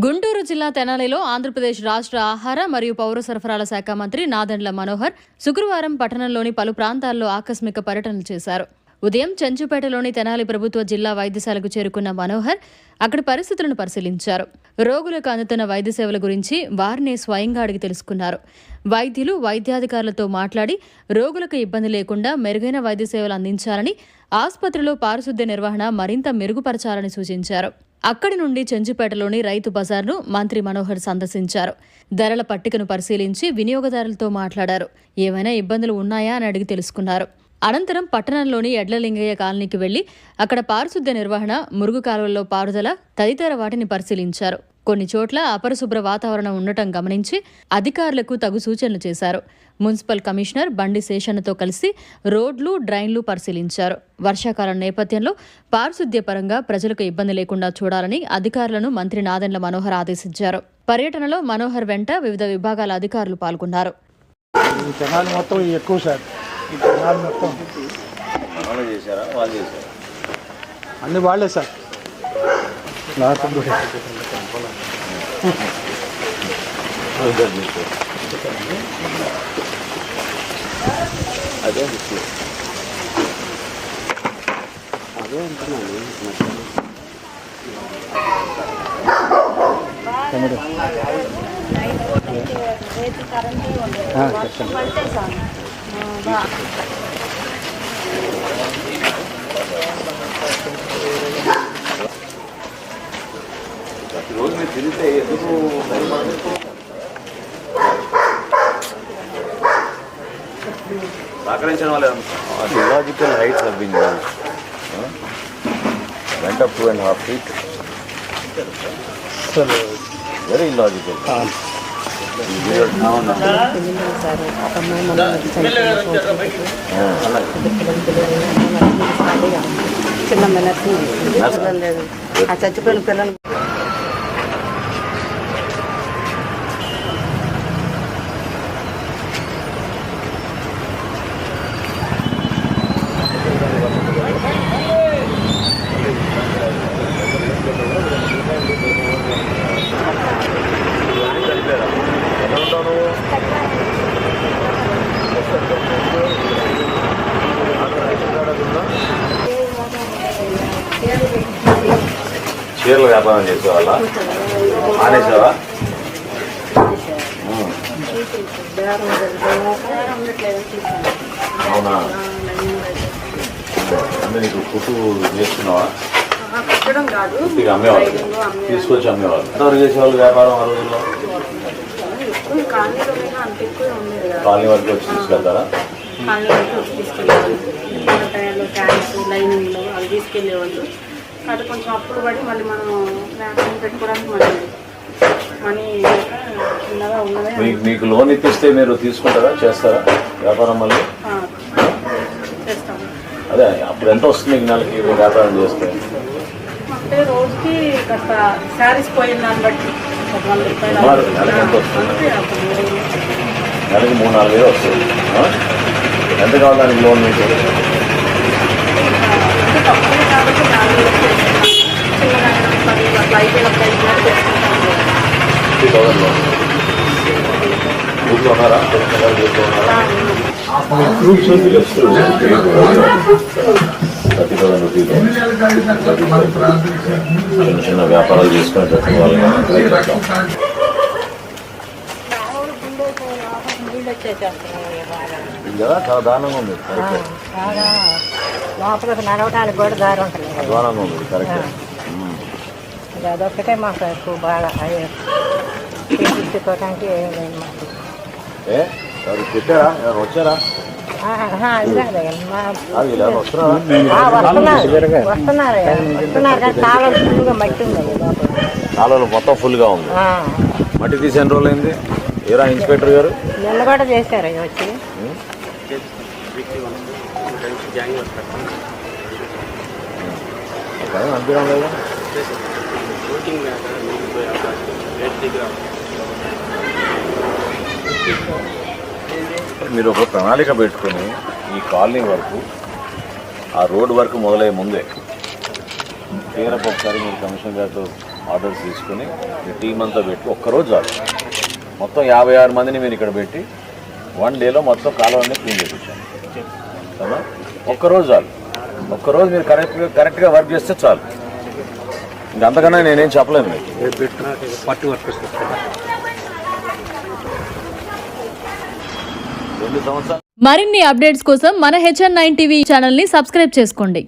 గుంటూరు జిల్లా తెనాలిలో ఆంధ్రప్రదేశ్ రాష్ట్ర ఆహార మరియు పౌర సరఫరాల శాఖ మంత్రి నాదెండ్ల మనోహర్ శుక్రవారం పట్టణంలోని పలు ప్రాంతాల్లో ఆకస్మిక పర్యటనలు చేశారు. ఉదయం చెంచుపేటలోని తెనాలి ప్రభుత్వ జిల్లా వైద్యశాలకు చేరుకున్న మనోహర్ అక్కడి పరిస్థితులను పరిశీలించారు. రోగులకు అందుతున్న వైద్య సేవల గురించి వారిని స్వయంగా అడిగి తెలుసుకున్నారు. వైద్యులు వైద్యాధికారులతో మాట్లాడి రోగులకు ఇబ్బంది లేకుండా మెరుగైన వైద్య సేవలు అందించాలని, ఆసుపత్రిలో పారిశుద్ధ్య నిర్వహణ మరింత మెరుగుపరచాలని సూచించారు. అక్కడి నుండి చెంచుపేటలోని రైతు బజార్ను మంత్రి మనోహర్ సందర్శించారు. ధరల పట్టికను పరిశీలించి వినియోగదారులతో మాట్లాడారు. ఏమైనా ఇబ్బందులు ఉన్నాయా అని అడిగి తెలుసుకున్నారు. అనంతరం పట్టణంలోని ఎడ్లలింగయ్య కాలనీకి వెళ్లి అక్కడ పారిశుద్ధ్య నిర్వహణ, మురుగు కాలువల్లో పారుదల తదితర వాటిని పరిశీలించారు. కొన్ని చోట్ల అపరిశుభ్ర వాతావరణం ఉండటం గమనించి అధికారులకు తగు సూచనలు చేశారు. మున్సిపల్ కమిషనర్ బండి శేషన్నతో కలిసి రోడ్లు, డ్రైన్లు పరిశీలించారు. వర్షాకాలం నేపథ్యంలో పారిశుద్ధ్య పరంగా ప్రజలకు ఇబ్బంది లేకుండా చూడాలని అధికారులను మంత్రి నాదెండ్ల మనోహర్ ఆదేశించారు. పర్యటనలో మనోహర్ వెంట వివిధ విభాగాల అధికారులు పాల్గొన్నారు. అన్ని వాళ్ళే సార్. అదే రోజు మీరు తిరిగితే ఎందుకు సహకరించడం వల్ల geological heights have been done. Went up 2.5 feet. Very illogical. చచ్చిపోయిన పిల్లలు చీరల వ్యాపారం చేసేవాళ్ళ ఆనేసావా? అవునా? అంటే నీకు కుట్టు నేర్చుకున్నావా? కుట్టిగా అమ్మేవాళ్ళు, తీసుకొచ్చి అమ్మేవాళ్ళు. ఎంతవరకు చేసేవాళ్ళు వ్యాపారం ఆ రోజుల్లో? కాలనీ వరకు వచ్చి తీసుకెళ్తారా? తీసుకెళ్ళేవాళ్ళు. కాబట్టి కొంచెం అప్పుడు పడి మళ్ళీ మనం వ్యాపారం పెట్టుకోవడానికి మనీ చిన్నగా ఉన్నదే. మీకు లోన్ ఇప్పిస్తే మీరు తీసుకుంటారా, చేస్తారా వ్యాపారం? మళ్ళీ చేస్తాము. అదే అప్పుడు ఎంత వస్తుంది మీకు నెలకి వ్యాపారం చేస్తే? అంటే రోజుకి గత శారీస్ పోయిన దాన్ని బట్టి నెలకి ఎంత వస్తుంది? నెలకి 3-4 వేలు వస్తుంది. ఎంత కావాలి దానికి లోన్ మీకు? తక్కువే కాబట్టి 4 వేలు చిన్నగా 10 అట్లా అయిపోయినప్పుడు 30,000 లోన్ ఉన్నారా? చిన్న చిన్న వ్యాపారాలు చేసుకునేటట్టు వాళ్ళు కదా. చాలా దారుణంగా ఉంది. లోపలికి నడవడానికి కూడా దారి ఉంటుంది. అధ్వానంగా ఉంది. కరెక్ట్. అదొక్కటే మాకు ఎక్కువ బాగా తీసుకోవడానికి ఏం లేదు మాకు. ఎవరు పెట్టారా? ఎవరు వచ్చారా? వస్తున్నారు కాలువలు ఫుల్గా మట్టి ఉంది. కాలువలు మొత్తం ఫుల్గా ఉంది. మట్టి తీసి ఎన్ని రోజులు అయింది? ఏరా ఇన్స్పెక్టర్ గారు? నిన్న కూడా చేశారు వచ్చి. అనిపించడం లేదా? మీరు ఒక ప్రణాళిక పెట్టుకొని ఈ కాలనీ వరకు ఆ రోడ్ వర్క్ మొదలయ్యే ముందే క్లియర్ అప్ ఒకసారి మీరు కమిషనర్ గారితో ఆర్డర్స్ తీసుకుని మీ టీం అంతా పెట్టి ఒక్కరోజు చాలు. మొత్తం 56 మందిని మీరు ఇక్కడ పెట్టి 1 డేలో మొత్తం కాలువన్నీ క్లీన్ చేయించాను కదా. ఒక్కరోజు చాలు. ఒక్కరోజు మీరు కరెక్ట్గా వర్క్ చేస్తే చాలు. ఇంకా అంతకన్నా నేనేం చెప్పలేను మీకు. పట్టు వర్కర్స్ 2 సంవత్సరాలు. మరిన్ని అప్డేట్స్ కోసం మన HN9 టీవీ ఛానల్ని సబ్స్క్రైబ్ చేసుకోండి.